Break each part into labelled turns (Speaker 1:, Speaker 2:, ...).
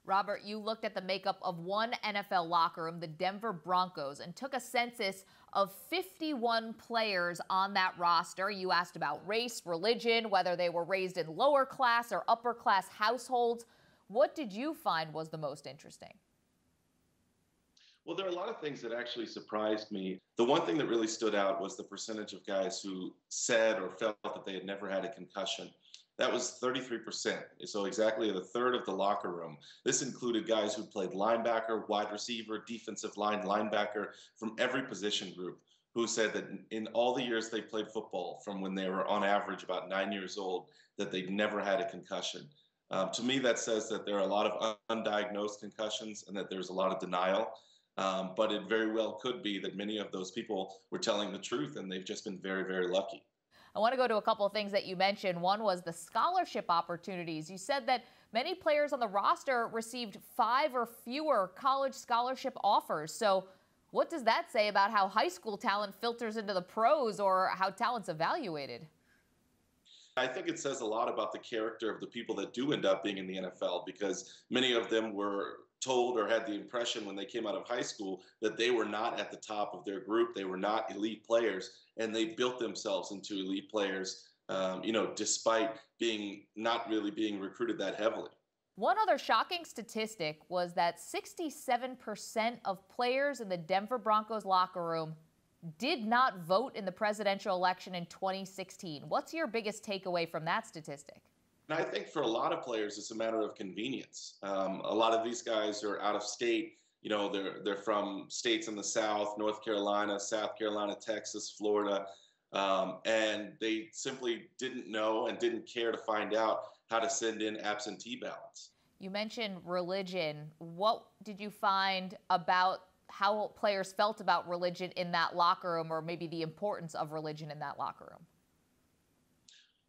Speaker 1: Robert, you looked at the makeup of one NFL locker room, the Denver Broncos, and took a census of 51 players on that roster. You asked about race, religion, whether they were raised in lower class or upper class households. What did you find was the most interesting?
Speaker 2: Well, there are a lot of things that actually surprised me. The one thing that really stood out was the percentage of guys who said or felt that they had never had a concussion. That was 33%. So exactly a third of the locker room. This included guys who played linebacker, wide receiver, defensive line, linebacker from every position group who said that in all the years they played football, from when they were on average about 9 years old, that they'd never had a concussion. To me, that says that there are a lot of undiagnosed concussions and that there's a lot of denial. But it very well could be that many of those people were telling the truth and they've just been very, very lucky.
Speaker 1: I want to go to a couple of things that you mentioned. One was the scholarship opportunities. You said that many players on the roster received 5 or fewer college scholarship offers. So what does that say about how high school talent filters into the pros or how talent's evaluated?
Speaker 2: I think it says a lot about the character of the people that do end up being in the NFL, because many of them were told or had the impression when they came out of high school that they were not at the top of their group. They were not elite players, and they built themselves into elite players, despite being not really being recruited that heavily.
Speaker 1: One other shocking statistic was that 67% of players in the Denver Broncos locker room did not vote in the presidential election in 2016. What's your biggest takeaway from that statistic?
Speaker 2: And I think for a lot of players, it's a matter of convenience. A lot of these guys are out of state. You know, they're from states in the South, North Carolina, South Carolina, Texas, Florida, and they simply didn't know and didn't care to find out how to send in absentee ballots.
Speaker 1: You mentioned religion. What did you find about how players felt about religion in that locker room, or maybe the importance of religion in that locker room?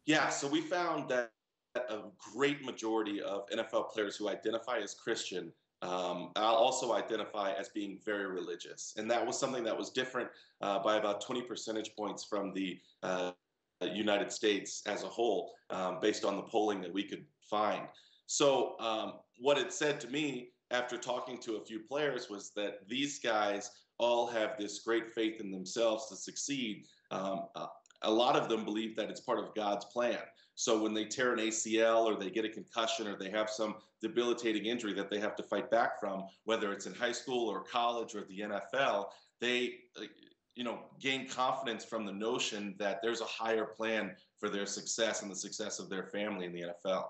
Speaker 2: Yeah, so we found that a great majority of NFL players who identify as Christian also identify as being very religious. And that was something that was different by about 20 percentage points from the United States as a whole, based on the polling that we could find. So what it said to me after talking to a few players was that these guys all have this great faith in themselves to succeed. A lot of them believe that it's part of God's plan. So when they tear an ACL or they get a concussion or they have some debilitating injury that they have to fight back from, whether it's in high school or college or the NFL, they gain confidence from the notion that there's a higher plan for their success and the success of their family in the NFL.